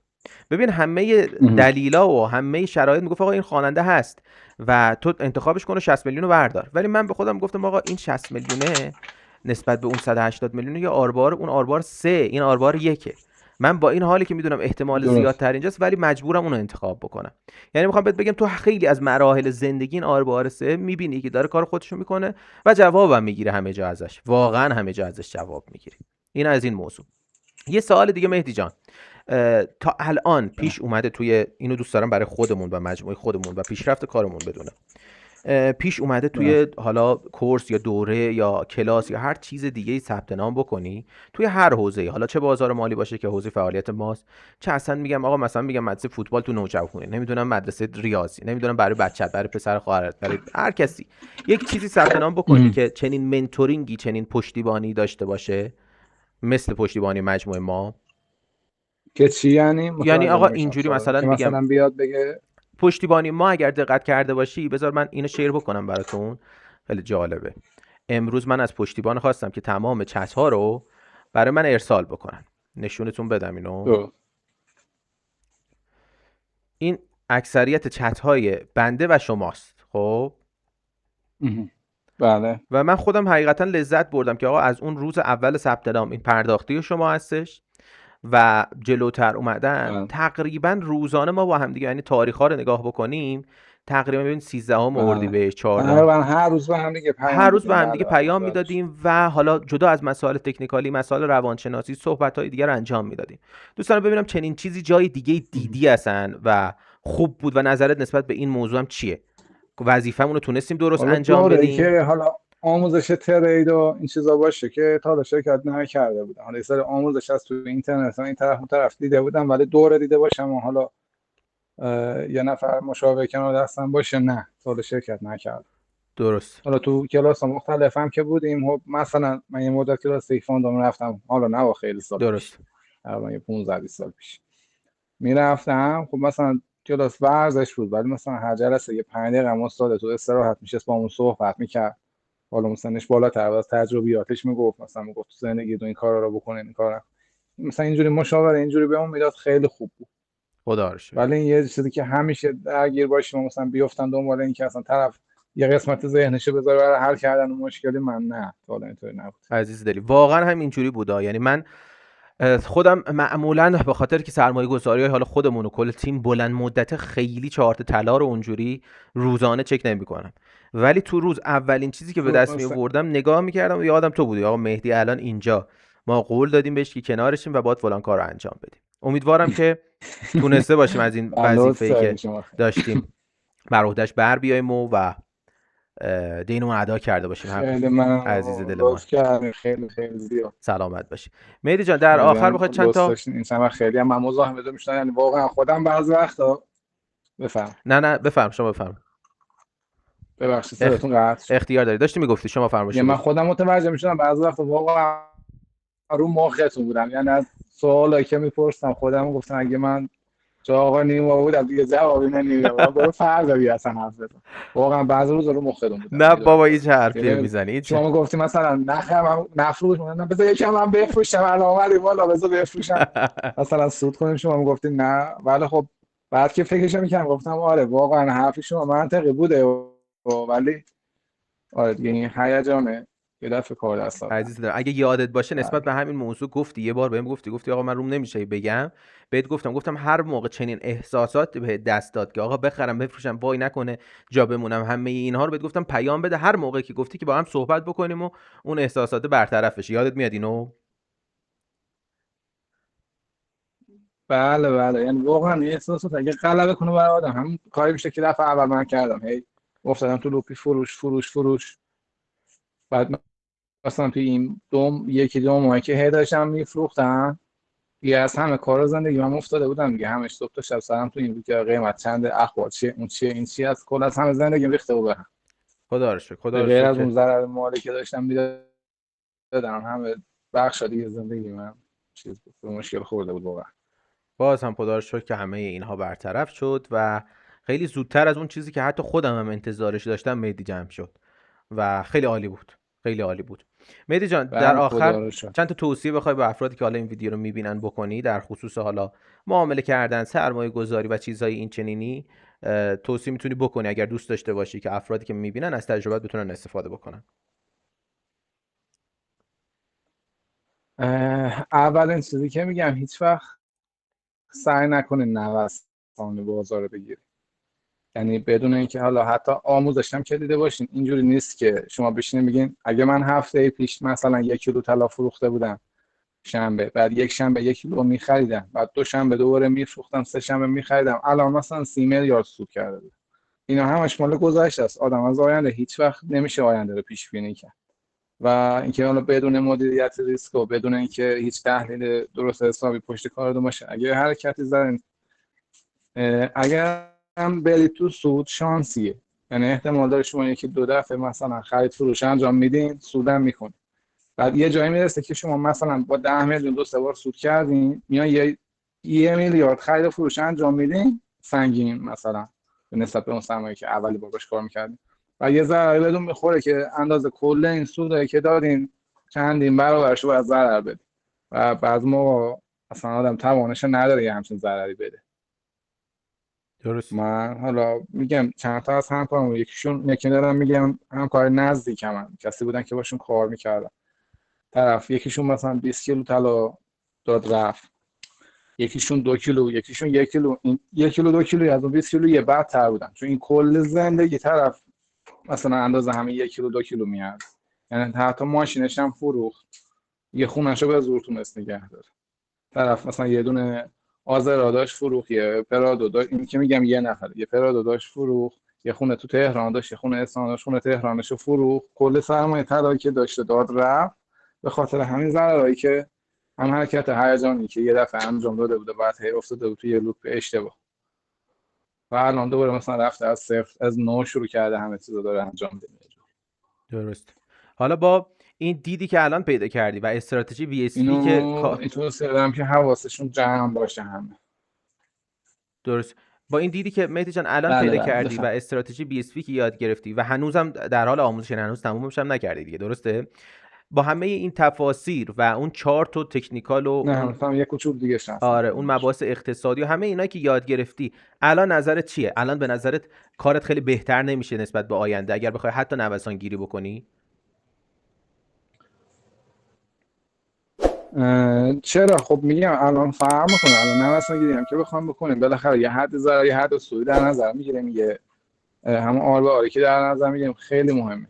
ببین همه دلیلا و همه شرایط میگفت آقا این خواننده هست و تو انتخابش کن و 60 میلیون رو بردار. ولی من به خودم گفتم آقا این 60 میلیونه نسبت به اون 180 میلیون یا آربار، اون آربار 3، این آربار 1. من با این حالی که میدونم احتمال زیادتر اینجاست ولی مجبورم اونو انتخاب بکنم. یعنی میخوام بهت بگم تو خیلی از مراحل زندگی این آربار 3 میبینی که داره کار خودشو میکنه و جوابم میگیره همه جا ازش، واقعا همه جا ازش جواب میگیری. این از این موضوع. یه سوال دیگه مهدی جان، تا الان پیش اومده توی اینو دوست دارم برای خودمون و مجموعه خودمون و پیشرفت کارمون بدونم، پیش اومده توی حالا کورس یا دوره یا کلاس یا هر چیز دیگه ثبت نام بکنی توی هر حوزه‌ای، حالا چه بازار مالی باشه که حوزه فعالیت ماست، چه اصلا میگم آقا مثلا میگم مدرسه فوتبال تو نوجوانی، نمیدونم مدرسه ریاضی، نمیدونم برای بچت، برای پسر خواهرت، برای هر کسی یک چیزی ثبت نام بکنی که چنین منتورینگی، چنین پشتیبانی داشته باشه، مثل پشتیبانی مجموعه ما. که چی یعنی آقا اینجوری مثلا که میگم مثلا بیاد بگه پشتیبانی ما، اگر دقت کرده باشی، بذار من اینو شیر بکنم براتون، خیلی جالبه. امروز من از پشتیبان خواستم که تمام چت ها رو برای من ارسال بکنن. نشونتون بدم اینو. این اکثریت چت های بنده و شماست. خب بله. و من خودم حقیقتا لذت بردم که آقا از اون روز اول ثبت نام این پرداختی شما هستش و جلوتر اومدن تقریبا روزانه ما با هم دیگه، یعنی تاریخ ها رو نگاه بکنیم، تقریبا ببین 13 اردیبهشت، 14 هر روز به هم دیگه پیام میدادیم و حالا جدا از مسائل تکنیکالی، مسائل روانشناسی، صحبت‌های دیگر انجام میدادیم. دوستان ببینم چنین چیزی جای دیگه دیدی هستن و خوب بود و نظرت نسبت به این موضوع هم چیه؟ وظیفمون رو تونستیم درست حالا انجام دوره ای بدیم. که حالا آموزش ترید و این چیزا باشه که تا حالا شرکت نکرده بودم، حالا یه سری آموزش از تو اینترنت این طرف اون طرف دیده بودم، ولی دوره دیده باشم و حالا یه نفر مشاور کنار دستم باشه نه، تا حالا شرکت نکردم. درست. حالا تو کلاس مختلف هم که بودیم، خب مثلا من یه مدت کلاس تکواندو رفتم، حالا نه با خیلی سال پیش، درست. تقریبا یه 15 20 سال پیش میرفتم. خب مثلا کلاس ورزش بود، ولی مثلا هر جلسه یه 5 دقیقه هم استاد تو استراحت میشه با اون صحبت میکرد، حالا مثلا بالاتر از تجربیاتش میگفت، مثلا میگفت تو زندگی تو این کارا رو بکنین، این کارا مثلا اینجوری مشاوره اینجوری بهمون میداد، خیلی خوب بود. خدا رو شکر. ولی این یه چیزی که همیشه درگیر باشیم، مثلا بیفتن دنبال این که اصلا طرف یه قسمت ذهنشو بذاره برای حل کردن مشکلی، من نه، تا حالا اینطوری نبود. عزیز دلی واقعا هم اینجوری بودا. یعنی من خودم معمولا به خاطر که سرمایه گذاری های حالا خودمون و کل تیم بلند مدت خیلی چارت طلا رو اونجوری روزانه چک نمی‌کنم، ولی تو روز اولین چیزی که به دست می آوردم نگاه می‌کردم، یادم تو بودی آقا مهدی الان اینجا، ما قول دادیم بهش که کنارشیم و باید فلان کار رو انجام بدیم. امیدوارم که تونسته باشیم از این وظیفه‌ای که داشتیم بر عهده‌اش بر بیایم و دینمون ادا کرده باشیم. خیلی من عزیز دل ما، لطف کردم، خیلی خیلی زیاد. سلامت باشی. مهدی جان در آخر بخواد چند تا این چند خیلی هم من مزاحم میشدم، یعنی واقعا خودم بعضی وقتا بفهم. نه بفرم، شما بفرم. ببخشید صداتون قطع شد. اختیار داری، داشتی میگفتی، شما فرمایش من بگو. خودم متوجه میشدم بعضی وقتا واقعا رو مختون بودم، یعنی از سوالایی که میپرسم خودم گفتم اگه من جا آقا نیما بودم دیگه جوابی نمیدادم، برو فردا بیا اصلا حرف بزن. واقعا بعضی روزا رو مختون بودم. نه بابا هیچ حرفی میزنی. شما گفتی مثلا نخرم نفروش، من بذار یکم من بفروشم، الان اومدیم والا بذار بفروشم مثلا سود کنیم. شما میگفتی نه، ولی خب بعد که فکرش میکنم گفتم آره واقعا حرف شما منطقی بوده ولی آره دیگه این هیجانه یه دفعه کار دست داد. عزیز دارم، اگه یادت باشه نسبت به همین موضوع گفتی یه بار بهم گفتی آقا من روم نمیشه بگم بهت، گفتم هر موقع چنین احساسات به دست داد که آقا بخرم بفروشم وای نکنه جا بمونم، همه اینها رو بهت گفتم پیام بده هر موقع که گفتی که با هم صحبت بکنیم و اون احساسات برطرف بشه. یادت میاد اینو؟ بله یعنی واقعا یه احساسات اگه غلبه کنه برای آدم، هم کاری میشه که دفعه اول من کردم، هی افتادم تو لوپی فروش. بعد مثلا توی این یکی دو ماهی که هی داشتم میفروختم، یه از همه کار زندگی من افتاده بودم دیگه، همش صبح تا شب سرم تو این بود که قیمت چنده، اخبار چیه، اون چیه، این چیه، از کل از همه زندگی ریخته بود بهم. خدا رو شکر. به غیر از اون ضرر مالی که داشتم میدادم، همه بخشا دیگه زندگی من چیز بود، به مشکل خورده بود واقعا. باز هم خدا رو شکر که همه اینها برطرف شد و خیلی زودتر از اون چیزی که حتی خودم هم انتظارش داشتم مهدی جمع شد و خیلی عالی بود. خیلی عالی بود. مهدی جان در آخر چند تا توصیه بخوای به افرادی که حالا این ویدیو رو میبینن بکنی در خصوص حالا معامله کردن، سرمایه گذاری و چیزهای این چنینی، توصیه میتونی بکنی اگر دوست داشته باشی که افرادی که میبینن از تجربت بتونن استفاده بکنن؟ اولین چیزی که میگم هیچ وقت سعی نکنین نوسان بازار بگیرید، یعنی بدون اینکه حالا حتی آموزش هم که دیده باشین، اینجوری نیست که شما بشینید بگین اگه من هفته پیش مثلا 1 کیلو طلا فروخته بودم شنبه، بعد یک شنبه 1 کیلو می‌خریدم، بعد دو شنبه دوباره میفروختم، سه شنبه می‌خریدم، الان مثلا 30 میلیارد سود کرده بود. اینا همش مال گذشته است. آدم از آینده هیچ وقت نمیشه آینده رو پیش بینی کرد. و اینکه حالا بدون مدیریت ریسک و بدون اینکه هیچ تحلیل درست حسابی پشت کارتون باشه، اگه حرکتی زدین، اگر هم برید تو سود، شانسیه، یعنی احتمال داره شما یکی دو دفعه مثلا خرید فروش انجام میدین، سودم میکنین. بعد یه جایی میرسه که شما مثلا با 10 میلیون دو سه بار سود کردین، میان یه میلیارد خرید و فروش انجام میدین، سنگین مثلا به نسبت به اون سرمایه‌ای که اولی بار باش کار میکردین، و یه ضرری بدون میخوره که اندازه کل این سودی که دادین چندین برابرش رو از ضرر بدین، و بعضی موقع اصلا آدم توانش نداره یه همچین ضرری بده. درست. من حالا میگم چند تا از همکارم، یکی دارم میگم همکار نزدیکم، من کسی بودن که باشون کار میکردم، طرف یکیشون مثلا 20 کیلو طلا داد رفت، یکیشون 2 کیلو، یکیشون 1 کیلو، این 1 کیلو 2 کیلو از اون 20 کیلو یه بدتر بودن، چون این کل زندگی طرف مثلا اندازه همین 1 کیلو 2 کیلو میاد، یعنی حتی ماشینش هم فروخت، یه خونه‌شو به زور تونست نگه داره. طرف مثلا یه دونه آزرا داشت فروخت، یه پرادو داشت، این که میگم یه نفر یه پرادو داشت فروخت، یه خونه تو تهران داشت، یه خونه اصفهان داشت، خونه تهرانش رو فروخت، کل سرمایه طلایی که داشته داد رفت. به خاطر همین ضررایی که هم حرکت هیجانی که یه دفعه انجام داده بوده، بعد هی افتاده بود توی یه لوپ اشتباه و الان دوباره مثلا رفته از صفر از نو شروع کرده همه چیزو داره انجام میده. درست. حالا با این دیدی که الان پیدا کردی و استراتژی VSV که اینو سردم که حواسشون جمع باشه همه. درست. با این دیدی که مهدی جان الان بله پیدا بله کردی و بفهم. استراتژی BSV که یاد گرفتی و هنوزم در حال آموزش، هنوز تمومش هم نکردی دیگه، درسته؟ با همه این تفاسیر و اون چارت و تکنیکال و نه اون مثلا یه کوچولو دیگه هستم. آره اون مباحث اقتصادی و همه اینا که یاد گرفتی، الان نظرت چیه؟ الان به نظرت کارت خیلی بهتر نمیشه نسبت به آینده اگر بخوای حتی نوسان گیری بکنی؟ چرا؟ خب میگم الان فرق میکنه. الان نوسان گیری هم که بخوام بکنیم بالاخره یه حد ضرر یه حد سودی در نظر میگیره. میگه همون آر به آری که در نظر میگیریم خیلی مهمه.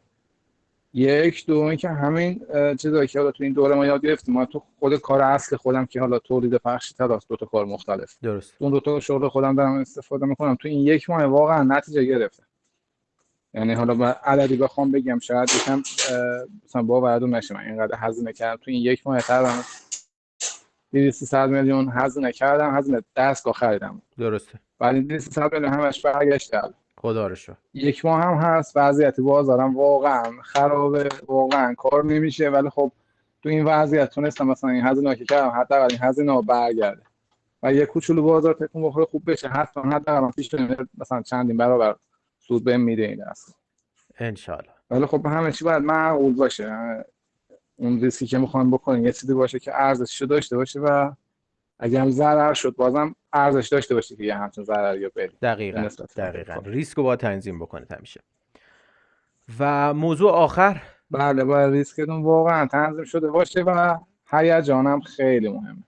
یک دومی که همین چیزایی که حالا تو این دوره ما یاد گرفتیم، ما تو خود کار اصل خودم که حالا تولید پخش طلاست، دو تا کار مختلف، درست. اون دو تا شغل خودم دارم استفاده میکنم. تو این یک ماه واقعا نتیجه گرفته. یعنی حالا با عددی بخوام بگم شاید یکم مثلا باورتون نشه من اینقدر هزینه کردم تو این یک ماه. تقریبا 200 میلیون هزینه کردم، هزینه دستگاه خریدم. درسته. ولی 200 میلیون همش برگشته. خدا رو شکر. یک ماه هم هست وضعیت بازارم واقعا خرابه، واقعا کار نمیشه. ولی خب تو این وضعیت تونستم مثلا این هزینه که کردم حداقل این هزینه رو برگرده و یه کوچولو بازار تکون بخوره خوب بشه، حتما حداقل پیش مثلا چندین برابر سود بهم میده این دست ان شاء الله. ولی خب همه چی باید معقول باشه. اون ریسکی که میخوام بکنیم یه چیزی باشه که ارزشش داشته باشه و اگه هم ضرر شد بازم ارزش داشته باشه که یه همچین ضرری رو بریم. دقیقاً ریسک رو باید تنظیم بکنید همیشه. و موضوع آخر، بله باید ریسکتون واقعا تنظیم شده باشه و هیجانم خیلی مهمه.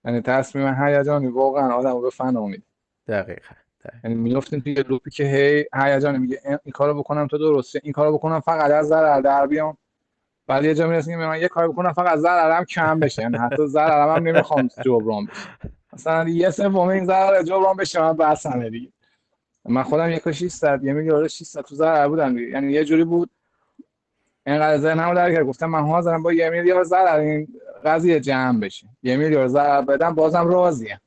یعنی تصمیم هیجانی واقعا آدمو به فنا میده. دقیقاً. یعنی میافتین توی لوپی که هی هیجانی میگه این کارو بکنم تا درسته، این کارو بکنم فقط از ضرر در بیام. ولی یه جا میرسیم که من یه کار بکنم فقط ضررم کم بشه، یعنی حتی ضررم هم نمیخوام جبران بشه. مثلا یه سوم این ضرر جبران بشه من بسنه دیگه. من خودم 1.6 1 میلیارد 600 تو ضرر بودم دیگه. یعنی یه جوری بود اینقدر ذهنمو درگیر گفتم من حاضرم با 1 میلیارد ضرر این قضیه جمع بشه، 1 میلیارد ضرر بدم بازم راضیم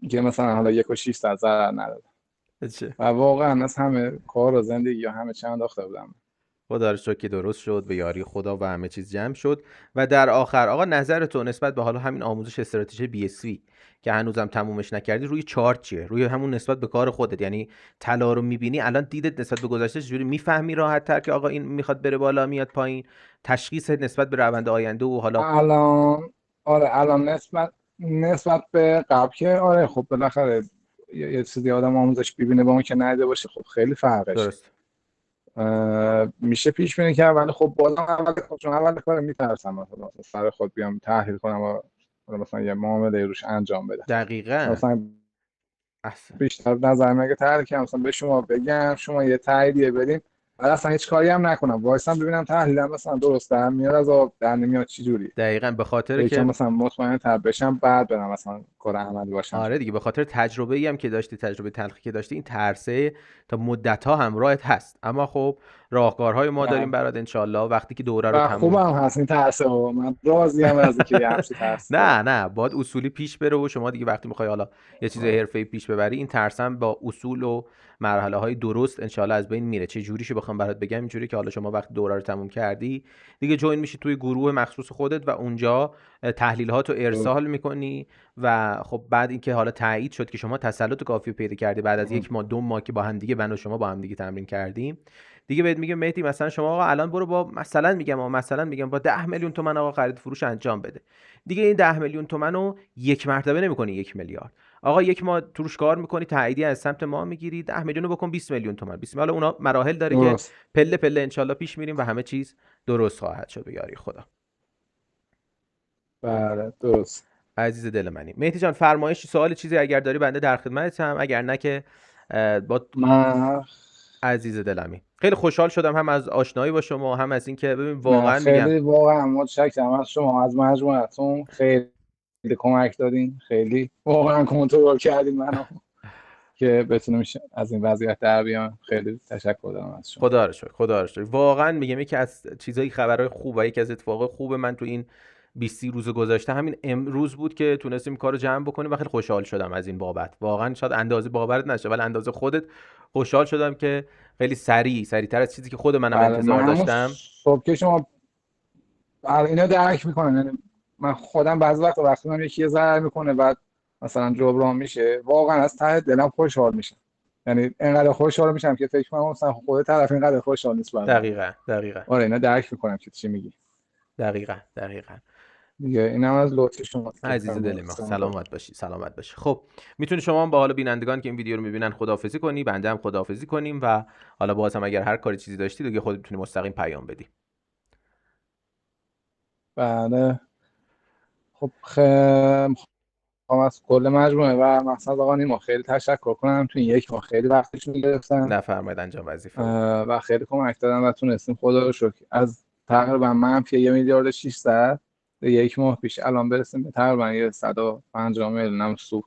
که مثلا حالا 1.6 ضرر ندادم. و واقعا از همه کار و زندگی یا همه چند انداخته بودم. خدا رو شکر که درست شد، به یاری خدا و همه چیز جمع شد. و در آخر آقا نظرتون نسبت به حالا همین آموزش استراتژی BSV که هنوزم تمومش نکردی روی چارت چیه؟ روی همون نسبت به کار خودت، یعنی طلا رو میبینی الان دیدت نسبت به گذشته چجوری میفهمی راحت تر که آقا این میخواد بره بالا میاد پایین؟ تشخیص نسبت به روند آینده و حالا الان آره الان نسبت به قبل که آره خب بالاخره یه چیزی آدم آموزش ببینه با اون که ندیده باشه خب خیلی فرقش. درست. میشه پیش بینی کرد ولی خب بازم اول کار میترسم مثلا سر خود بیام تحلیل کنم و مثلا یه معامله روش انجام بدم. دقیقاً. مثلا بیشتر نظر میگه تحلیل کنم مثلا به شما بگم شما یه تاییدیه بدین بعد اصلا هیچ کاری هم نکنم وایسم ببینم تحلیلم مثلا درست در میاد از آب در نمیاد چی جوری. دقیقاً به خاطر یکم که مثلا مطمئن تر بشم بعد برم مثلا کار عملی باشم. آره دیگه به خاطر تجربه‌ای هم که داشتی، تجربه تلخی که داشتی، این ترسه تا مدت‌ها همراهت هست. اما خب راهکارهای ما داریم برات انشالله وقتی که دوره رو تموم خوبم هست این ترسه و من راضیم از اینکه یه همچین ترس نه باید اصولی پیش بره و شما دیگه وقتی میخوای حالا یه چیز حرفه‌ای پیش ببری این ترسم با اصول و مرحله‌های درست انشالله از بین میره. چه جوریشو بخوام برات بگم اینجوری که حالا شما وقتی دوره رو تموم کردی دیگه جوین میشی توی گروه مخصوص خودت و اونجا تحلیلاتو ارسال میکنی و خب بعد اینکه حالا تایید شد که شما تسلط کافی پیدا کردی بعد از 1 ماه 2 ماه که با هم دیگه من و شما با هم دیگه تمرین کردیم دیگه بهت میگم مهدی مثلا شما آقا الان برو با مثلا میگم با 10 میلیون تومان آقا خرید فروش انجام بده. دیگه این 10 میلیون تومان رو یک مرتبه نمی‌کنی 1 میلیارد. آقا 1 ماه توش کار می‌کنی تاییدیه از سمت ما میگیری 10 میلیون رو بکن 20 میلیون تومان. 20 حالا اونا مراحل داره درست. که پله پله انشالله پیش میریم و همه چیز درست خواهد شد به یاری خدا. بله درست. عزیز دل منی. مهدی جان فرمایش سوال چیزی اگر داری بنده در خدمتم، اگر نه که با من عزیز دلمی خیلی خوشحال شدم هم از آشنایی با شما هم از اینکه ببین واقعا خیلی واقعا متشکرم از شما از مجموعتون خیلی کمک دادین خیلی واقعا کنترل کردین منو که بتونیم از این وضعیت در بیان. خیلی تشکر دارم از شما. خدا رو شکر، خدا رو شکر. واقعا میگم یکی از چیزایی، خبرهای خوب و یکی از اتفاقای خوب من تو این 20 روز گذشته همین امروز بود که تونستیم کارو جمع بکنیم و خیلی خوشحال شدم از این بابت. واقعا شاید اندازه باورت نشه ولی اندازه خودت خوشحال شدم که خیلی سریعتر از چیزی که خود منم بله، انتظار من همون داشتم. صبح که شما اینا درک میکنم، یعنی من خودم بعضی وقتی من یکی ضرر میکنه بعد مثلا جبران میشه، واقعا از ته دلم خوشحال میشم. یعنی اینقدر خوشحال میشم که فکر کنم مثلا خود طرف اینقدر خوشحال نیست بعد. دقیقاً آره اینا درک میکنم که چی میگی. دقیقاً دیگه اینم از لطف شما. عزیز دل ما، سلامت باشی. خب میتونی شما هم با حالا بینندگان که این ویدیو رو میبینن خداحافظی کنی، بنده هم خداحافظی کنیم و حالا باز هم اگر هر کاری چیزی داشتی دیگه خودت میتونی مستقیم پیام بدی. بله خب خواهم از کل مجموعه و مثلا آقا نیما خیلی تشکر کنم. تو این یک ماه خیلی وقتشون گرفتن، نفرمایید انجام وظیفه و خیلی کمک دادن و تونستیم خدا رو شکر از تقریبا منفی 1,600,000 به یک ماه پیش الان برسیم به تقریبا 150 میلیون سود.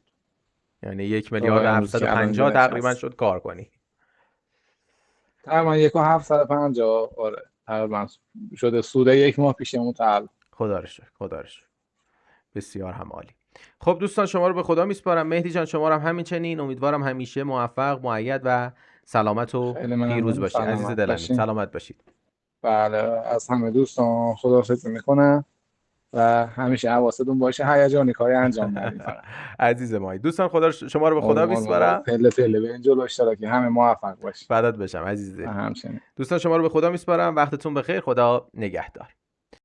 یعنی 1,750,000 تقریبا شد کار کنی. تقریبا 1,750,000 آره تقریبا شده سود یک ماه پیشمون. خدا رو شکر. بسیار هم عالی. خب دوستان شما رو به خدا میسپارم. مهدی جان شما رو هم همین چنین. امیدوارم همیشه موفق، مؤید و سلامت و پیروز باشید. عزیز دلمی سلامت باشید. بله از همه دوستان خداحافظی میکنم و همیشه حواستون باشه هیجانی کاری انجام ندید. عزیز ما دوستان خدا شما رو به خدا میسپارم. پله به این جلو اشتراکی همه موفق باشید. فدات بشم عزیز دل. همچنین دوستان شما رو به خدا میسپارم. وقتتون بخیر. خدا نگهدار.